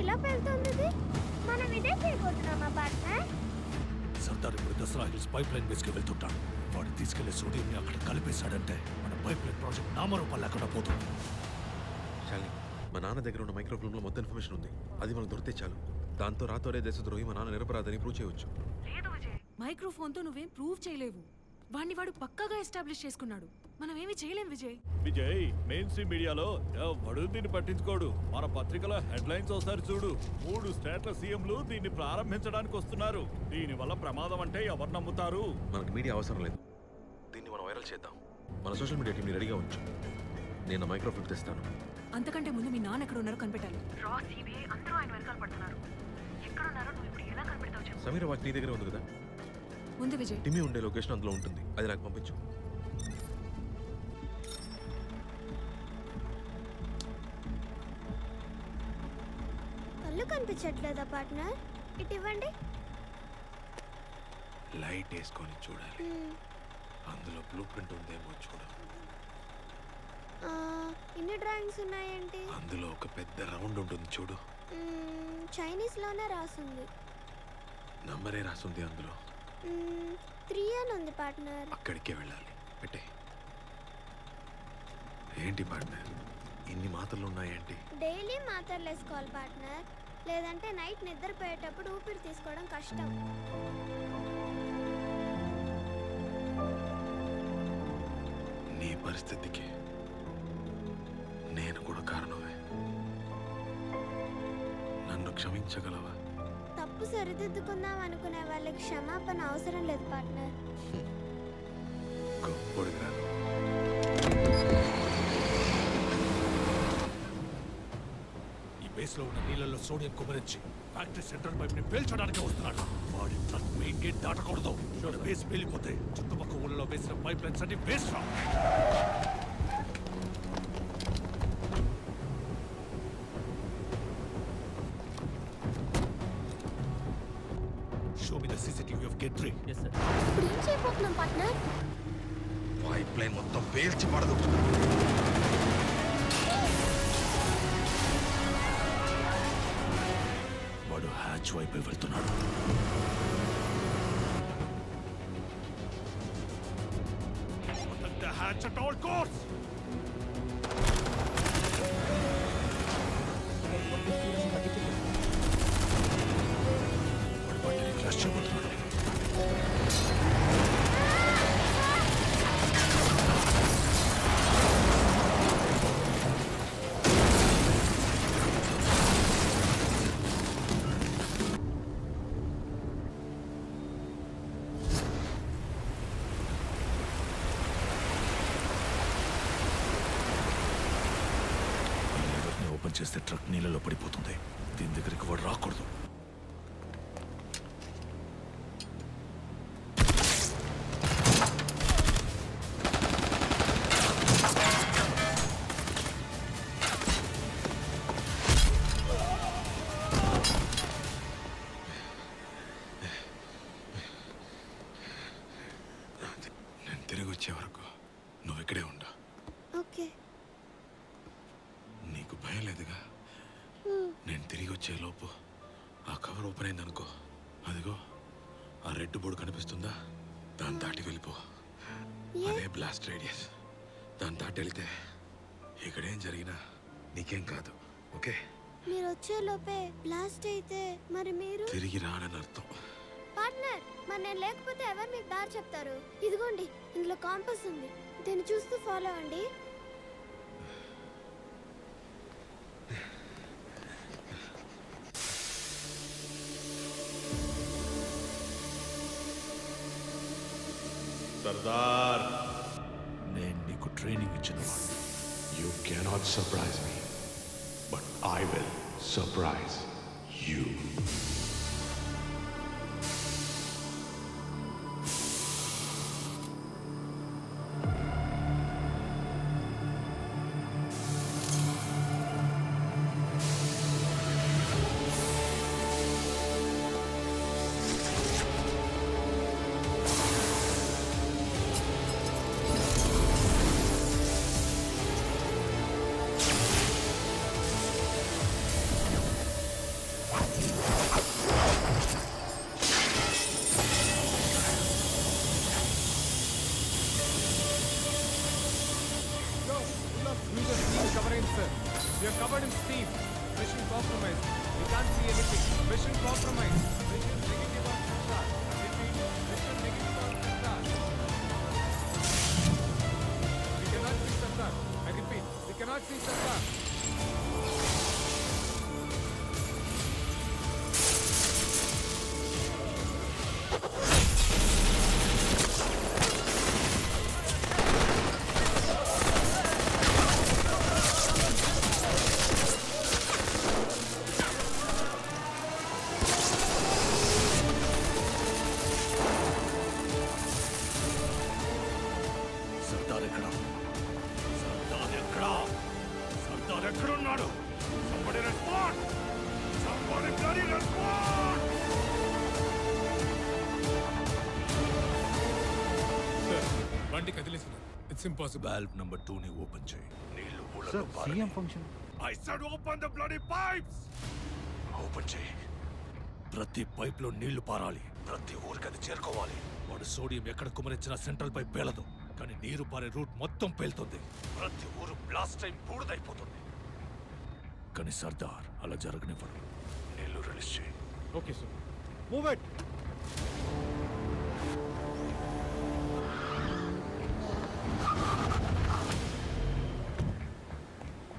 ఇలా వెళ్తుంది ఇది? మనం ఇదే చేయబోతున్నామా పార్ట్నర్? సర్దార్ ఇప్పుడు దసరా హిల్స్ పైప్ లైన్ బేస్కి వెళ్తుంటాడు. వాడు తీసుకెళ్లే సోడియంని అక్కడ కలిపేశాడంటే మన పైప్ లైన్ ప్రాజెక్ట్ నామరూపాలు లేకుండా పోతుంది. శాలిని, మా నాన్న దగ్గర ఉన్న మైక్రోఫిల్మ్లో మొత్తం ఇన్ఫర్మేషన్ ఉంది. అది మనకు దొరికితే చాలు. దాంతో రాతోరే దేశద్రోహి మా నాన్న నిరపరాధని ప్రూవ్ చేయవచ్చు. లేదు విజయ్, మైక్రోఫోన్తో నువ్వేం ప్రూవ్ చేయలేవు. వాడిని వాడు పక్కాగా ఎస్టాబ్లిష్ చేసుకున్నాడు. మనం ఏమీ చేయలేం విజయ్. విజయ్, మెయిన్ స్ట్రీమ్ మీడియాలో ఎవడు దీన్ని పట్టించుకోడు. మన పత్రికలో హెడ్లైన్స్ ఒకసారి చూడు. 3 స్టేట్ల సీఎంలు దీన్ని ప్రారంభించడానికి వస్తున్నారు. దీని వల్ల ప్రమాదం అంటే ఎవరు నమ్ముతారు? మనకు మీడియా అవసరం లేదు. దీన్ని మనం వైరల్ చేద్దాం. మన సోషల్ మీడియా టీంని రెడీగా ఉంచు. నేను మైక్రోఫిల్మ్ తెస్తాను. అంతకంటే ముందు మీ నాన్న ఎక్కడ ఉన్నారో కనిపెట్టాలి. రా సిబిఐ అందరూ ఆయన వెనకాల పడుతున్నారు. ఎక్కడ ఉన్నారో నువ్వు ఇప్పుడు ఎలా కనిపెడతావు చెప్పు. సమీర వాచ్ నీ దగ్గర ఉంది కదా? ఉంది విజయ్. టిమ్మి ఉండే లొకేషన్ అందులో ఉంటుంది. అది నాకు పంపించు. కళ్ళు కనిపించట్లేదా పార్ట్నర్? ఇటు ఇవ్వండి. లైట్ వేసుకొని చూడాలి. అందులో బ్లూ ప్రింట్ ఉందేమో చూడు. ఇన్ని డ్రాయింగ్స్ ఉన్నాయండి. అందులో ఒక పెద్ద రౌండ్ ఉంటుంది చూడు. చైనీస్ లోనే రాసింది. నంబరే రాసుంది అందులో. 3 అని ఉంది పార్ట్నర్. అక్కడికే వెళ్ళాలి. పెట్టే. ఏంటి పార్ట్నర్, ఇన్ని మాత్రలు ఉన్నాయేంటి? డైలీ మాత్రలు వేసుకోవాలి పార్ట్నర్. లేదంటే నైట్ నిద్రపోయేటప్పుడు ఊపిరి తీసుకోవడం కష్టం. నీ పరిస్థితికి నేను కూడా కారణమే. నన్ను క్షమించగలవా? తప్పు సరిదిద్దుకుందాం అనుకునే వాళ్ళకి క్షమాపణ అవసరం లేదు పార్ట్నర్. గొప్పడు కాదు. ఈ బేస్ లో ఉన్న నీళ్ళలో సోడియం కుమరించి ఫ్యాక్టరీ సెంట్రల్ పైప్ ని పేల్చడానికి వస్తున్నాడు. వాడి ట్రక్ మెయిన్ గేట్ దాటకూడదు. బేస్ పేలిపోతే చుట్టుపక్కల ఊళ్ళలో వేసిన పైప్ లైన్స్ అన్ని waste. Show me the CCTV of Gate 3. Yes, sir. ఇప్పుడు ఏం చేయబోతున్నాం పార్ట్నర్? పైప్ లైన్ మొత్తం పేల్చి పడదు. వాడు హ్యాచ్ వైపు వెళ్తున్నాడు. Protect the hatch at all costs. Open చేస్తే ట్రక్ నీళ్ళలో పడిపోతుంది. దీని దగ్గరికి వాడు రాకూడదు. నేను తిరిగి వచ్చే వరకు నువ్వు ఇక్కడే ఉండు. ఓకే. నీకు భయం లేదుగా? నేను తిరిగి వచ్చే లోపు ఆ కవర్ ఓపెన్ అయింది అనుకో, అదిగో ఆ రెడ్ బోర్డు కనిపిస్తుందా? దాన్ని దాటి వెళ్ళిపో. అదే బ్లాస్ట్ రేడియస్. దాన్ని దాటి వెళ్తే ఇక్కడేం జరిగినా నీకేం కాదు. ఓకే? మీరు వచ్చే లోపే బ్లాస్ట్ అయితే మరి మీరు తిరిగి రానని అర్థం. పార్ట్నర్, మరి నేను లేకపోతే ఎవరు మీకు దారి చెప్తారు? ఇదిగోండి, ఇందులో కాంపస్ ఉంది. దీన్ని చూస్తూ ఫాలో అవ్వండి. సర్దార్, నేను నీకు ట్రైనింగ్ ఇచ్చిన వాడిని. You cannot surprise me, but I will surprise you. We are covered in steam. Mission compromised. We can't see anything. Mission compromised. Mission negative on sensor. Repeat. Mission negative on sensor. We cannot see sensor. I repeat. We cannot see sensor. Sardar ఎక్కడ? సర్దార్ ఎక్కడ? సర్దార్ ఎక్కడున్నాడు? Somebody respond! Somebody bloody respond! Sir బండి కదిలేసిన it's impossible. Valve number 2 ని open చేయి. నీళ్లు ఊళ్ళలో sir పారాలి. CM function. I said open the bloody pipes! Open చేయి. ప్రతి పైప్ లో నీళ్లు పారాలి. ప్రతి ఊరికి అది చేరుకోవాలి. వాడు సోడియం ఎక్కడ కుమరించినా సెంట్రల్ పైప్ పేలదు, కానీ నీరు పారే రూట్ మొత్తం పేలుతుంది. ప్రతి ఊరు బ్లాస్ట్ అయి బూడిదైపోతుంది. కానీ సర్దార్ అలా జరగనివ్వడు. నీళ్లు రిలీజ్ చేయి. Okay, sir. Move it.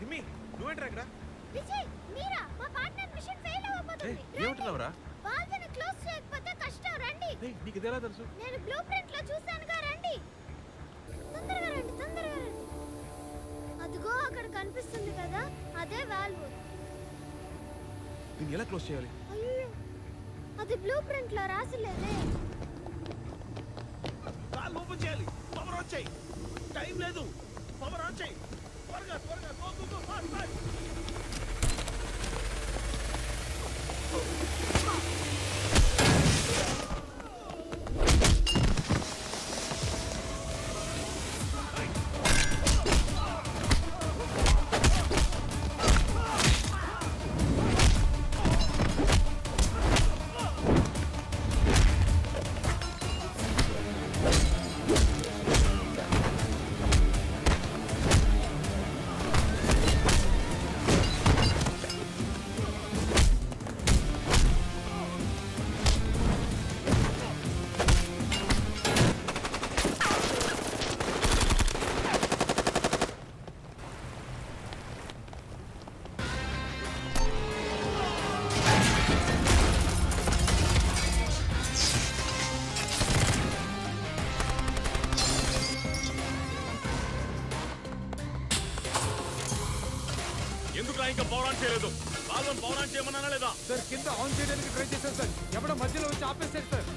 Nimmi నువ్వేంట్రా ఇక్కడ? విజయ్ మీరా మా పార్ట్నర్ మిషన్ ఫెయిల్ అవ్వబోతుంది. ఏమంటున్నావురా? వాల్వ్ని క్లోజ్ చేయకపోతే కష్టం. రండి. నీకు ఇదేలా తెలుసు? నేను బ్లూ ప్రింట్ లో చూశానుగా. రండి తొందరగా రండి, తొందరగా రండి. అదిగో అక్కడ కనిపిస్తుంది కదా, అదే వాల్వ్. దీన్ని ఎలా క్లోజ్ చేయాలి? అయ్యో అది బ్లూ ప్రింట్ లో రాసిలేదే. వాల్వ్ ఓపెన్ చేయాలి. పవర్ ఆన్ చేయి. టైం లేదు. పవర్ ఆన్ చేయి. త్వరగా త్వరగా go go go fast fast. ఎందుకు ఇంకా పవర్ ఆన్ చేయలేదు? వాళ్ళని పవర్ ఆన్ చేయమన్నా లేదా? సార్ కింద ఆన్ చేయడానికి ట్రై చేశాను సార్. ఎవడో మధ్యలో వచ్చి ఆపేశారు సార్.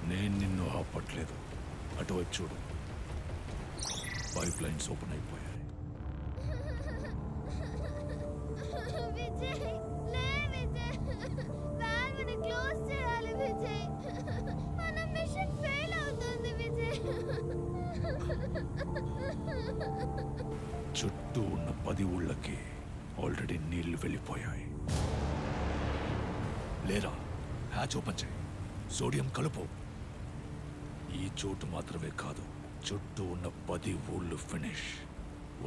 నేను నిన్ను ఆపట్లేదు. అటువైపు చూడు, పైప్ లైన్స్ ఓపెన్ అయిపోయాయి. విజయ్ లే విజయ్, వాల్వ్ని క్లోజ్ చేయాలి విజయ్. మన మిషన్ ఫెయిల్ అవుతుంది విజయ్. చుట్టూ ఉన్న 10 ఊళ్ళకి ఆల్రెడీ నీళ్లు వెళ్ళిపోయాయి. లేరా, హ్యాచ్ ఓపెన్ చేయి, సోడియం కలుపు. ఈ చోటు మాత్రమే కాదు, చుట్టూ ఉన్న 10 ఊళ్ళు ఫినిష్.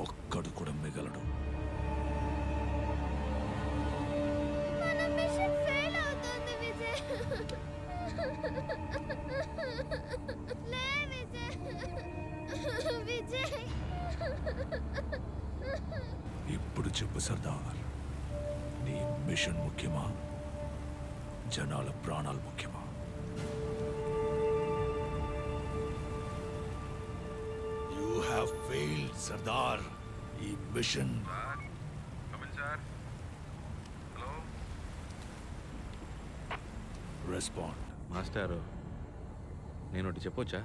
ఒక్కడు కూడా మిగలడు. మన మిషన్ ఫెయిల్ అవుతుంది విజయ్. లే విజయ్, విజయ్. ఇప్పుడు చెప్పు సర్దార్, నీ మిషన్ ముఖ్యమా, జనాల ప్రాణాలు ముఖ్యమా? You have failed Sardar. ఈ మిషన్ రెస్పాండ్. మాస్టారు, నేను ఒకటి చెప్పొచ్చా?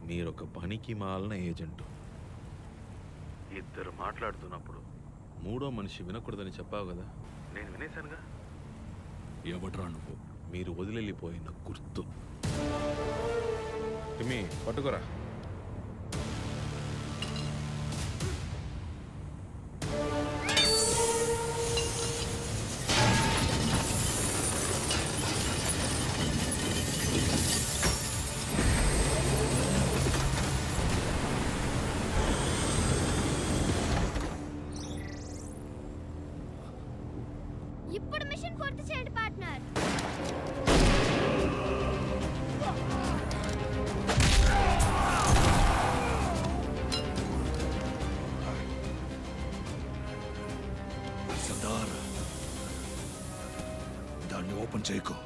మీరొక పనికి మాలిన ఏజెంటు. ఇద్దరు మాట్లాడుతున్నప్పుడు మూడో మనిషి వినకూడదని చెప్పావు కదా, నేను వినేశానుగా. ఎవడ్రా నువ్వు? మీరు వదిలిపోయిన గుర్తు. టిమ్మి, పట్టుకోరా. ఇప్పుడు మిషన్ పూర్తి చేయండి పార్ట్నర్. సర్దార్, దాన్ని ఓపెన్ చేయకు.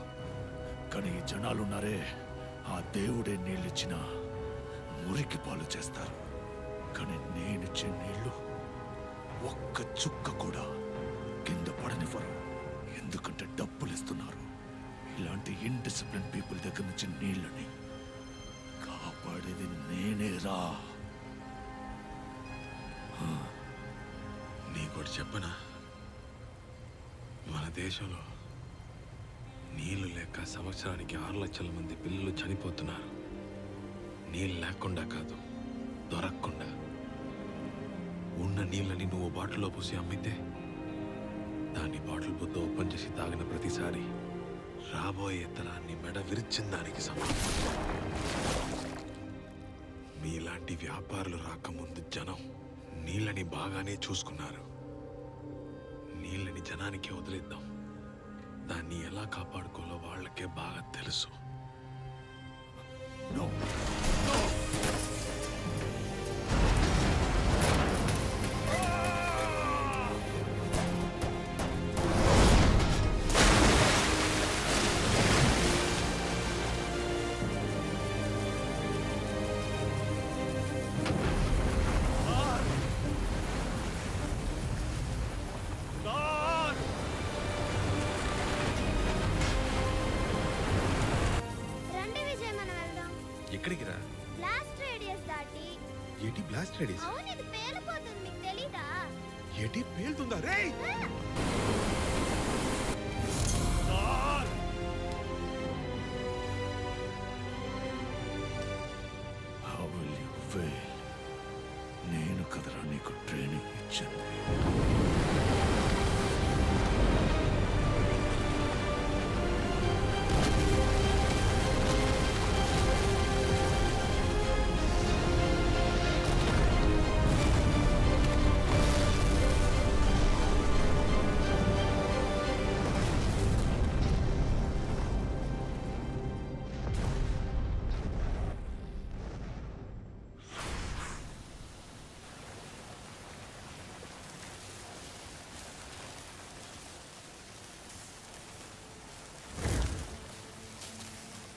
కానీ ఈ జనాలున్నారే, ఆ దేవుడే నీళ్ళిచ్చిన మురికి పాలు చేస్తారు. కానీ నేనిచ్చే నీళ్లు ఒక్క చుక్క కూడా కింద పడనివ్వరు. ఎందుకంటే డబ్బులు ఇస్తున్నారు. ఇలాంటి ఇన్డిసిప్లిన్ పీపుల్ దగ్గర నుంచి నీళ్ళని కాపాడేది నేనేరా. నీకోటి చెప్పనా? మన దేశంలో నీళ్లు లేక సంవత్సరానికి 6 లక్షల మంది పిల్లలు చనిపోతున్నారు. నీళ్ళు లేకుండా కాదు, దొరకకుండా. ఉన్న నీళ్ళని నువ్వు బాటిల్లో పోసి అమ్మితే దాన్ని బాటిల్ బుద్ధ ఓపెన్ చేసి తాగిన ప్రతిసారి రాబోయే తరాన్ని మెడ విరిచిన దానికి సమానం. మీలాంటి వ్యాపారులు రాకముందు జనం నీళ్ళని బాగానే చూసుకున్నారు. నీళ్ళని జనానికి వదిలేద్దాం. దాన్ని ఎలా కాపాడుకోవాలో వాళ్ళకే బాగా తెలుసు. No. రండి విజయ్, మనం వెళ్దాం. ఎక్కడికి రా? బ్లాస్ట్ రేడియస్ దాటి. ఏటి బ్లాస్ట్ రేడియస్? అవును, ఇది పేలిపోతుంది, మీకు తెలీదా? ఏటి పేలుతుందా రే? How will you fail? నేను కదరా నీకు ట్రైనింగ్ ఇచ్చింది.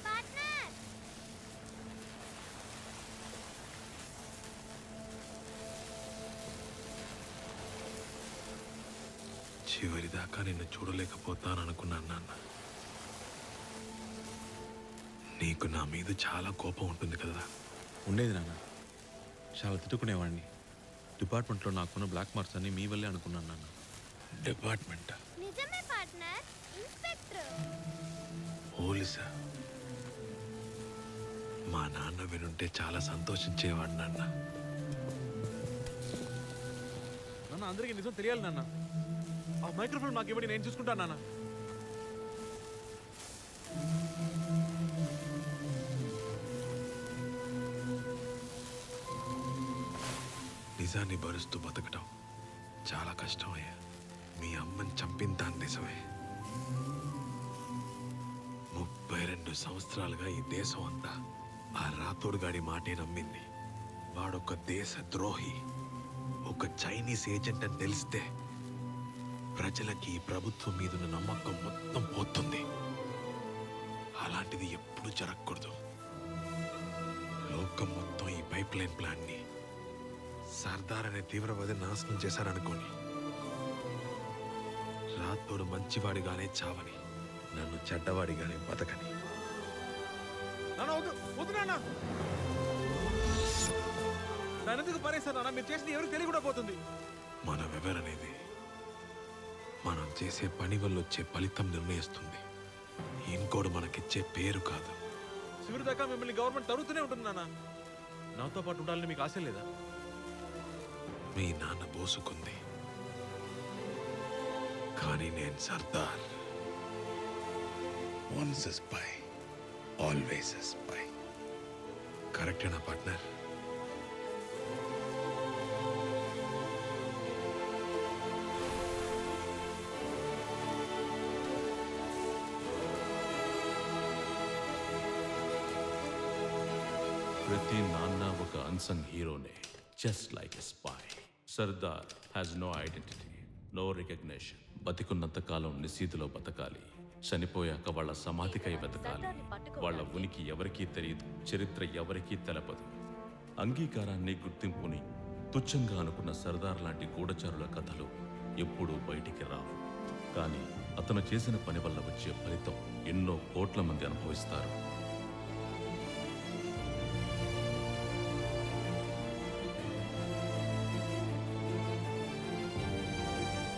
పార్ట్నర్, చివరిదాకా నిన్ను చూడలేకపోతాననుకున్నాను నాన్న. నీకు నా మీద చాలా కోపం ఉంటుంది కదా? ఉండేది నాన్న, చాలా తిట్టుకునేవాడిని. డిపార్ట్మెంట్లో నాకున్న బ్లాక్ మార్క్స్ అన్ని మీ వల్లే అనుకున్నాను నాన్న. డిపార్ట్మెంట్ నిజమే పార్ట్నర్, ఇన్స్పెక్టర్. పోలీసా? మా నాన్న వినుంటే చాలా సంతోషించేవాడు నాన్న. నాన్న అందరికీ నిజం తెలియాలి నాన్న. ఆ మైక్రోఫోన్ నాకు ఇవ్వండి, నేను చూసుకుంటాను నాన్న. నిజాన్ని భరుస్తూ బతకటం చాలా కష్టమయ్యా. మీ అమ్మని చంపిన దాని నిజమే. 32 సంవత్సరాలుగా ఈ దేశం అంతా ఆ రాతోడుగాడి మాటే నమ్మింది. వాడొక దేశ ద్రోహి, ఒక చైనీస్ ఏజెంట్ అని తెలిస్తే ప్రజలకి ఈ ప్రభుత్వం మీదున్న నమ్మకం మొత్తం పోతుంది. అలాంటిది ఎప్పుడు జరగకూడదు. లోకం మొత్తం ఈ పైప్ లైన్ ప్లాన్ని సర్దార్ అనే తీవ్రవాది నాశనం చేశారనుకోని, రాతోడు మంచివాడిగానే చావని, నన్ను చెడ్డవాడిగానే బతకని. నన్నెందుకు పారేశారు నాన్న? మీరు చేసింది ఎవరికి తెలియ కూడా పోతుంది. మనమెవరనేది మనం చేసే పని వల్ల వచ్చే ఫలితం నిర్ణయిస్తుంది. ఇంకోడు మనకిచ్చే పేరు కాదు. చివరి దాకా మిమ్మల్ని గవర్నమెంట్ తరుగుతూనే ఉంటుంది నాన్న. నాతో పాటు ఉండాలని మీకు ఆశ లేదా? మీ నాన్న బోసుకుంది, కానీ నేను Sardar. Once a spy, always a spy. కరెక్టేనా పార్ట్నర్? ప్రతి నాన్న ఒక అన్సంగ్ హీరోనే, just like a spy. Sardar has no identity, no recognition. బతికున్నంత కాలం నిశీతిలో బతకాలి. చనిపోయాక వాళ్ళ సమాధికై వెతకాలి. వాళ్ళ ఉనికి ఎవరికీ తెలియదు, చరిత్ర ఎవరికీ తెలపదు. అంగీకారాన్ని, గుర్తింపుని తుచ్చంగా అనుకున్న సర్దార్ లాంటి గూఢచారుల కథలు ఎప్పుడూ బయటికి రావు. కానీ అతను చేసిన పని వల్ల వచ్చే ఫలితం ఎన్నో కోట్ల మంది అనుభవిస్తారు.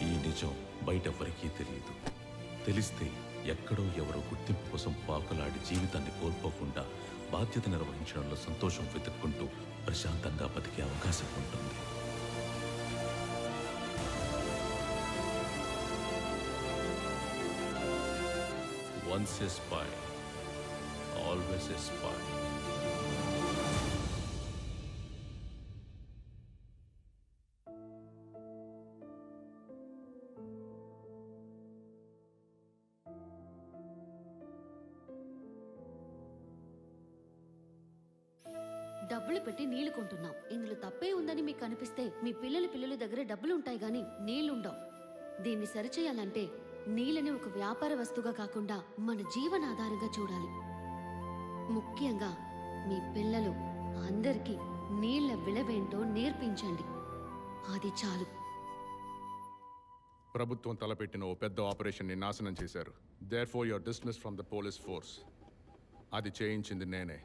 ఈ నిజం బయటెవ్వరికీ తెలియదు. తెలిస్తే ఎక్కడో ఎవరో గుర్తింపు కోసం పాకులాడి జీవితాన్ని కోల్పోకుండా బాధ్యత నిర్వహించడంలో సంతోషం వెతుక్కుంటూ ప్రశాంతంగా బతికే అవకాశం ఉంటుంది. Once a spy, always a spy. డబ్బులు పెట్టి నీళ్లు కొంటున్నాం. ఇందులో తప్పే ఉందని మీకు అనిపిస్తే మీ పిల్లల దగ్గర డబ్బులు ఉంటాయి గాని నీళ్లుండవు. దీన్ని సరిచేయాలంటే నీళ్ళని ఒక వ్యాపార వస్తువుగా కాకుండా మన జీవనాధారంగా చూడాలి. ముఖ్యంగా మీ పిల్లలు అందరికీ నీళ్ల విలువేంటో నేర్పించండి. అది చాలు. ప్రభుత్వం తలపెట్టిన ఓ పెద్ద ఆపరేషన్ని నాశనం చేశారు. Therefore your dismiss from the police force. అది చేయించింది నేనే.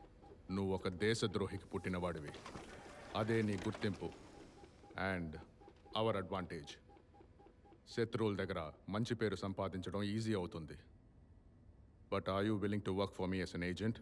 నువ్వు ఒక దేశద్రోహికి పుట్టినవాడివి. అదే నీ గుర్తింపు అండ్ అవర్ అడ్వాంటేజ్. శత్రువుల దగ్గర మంచి పేరు సంపాదించడం ఈజీ అవుతుంది. But are you willing to work for me as an agent?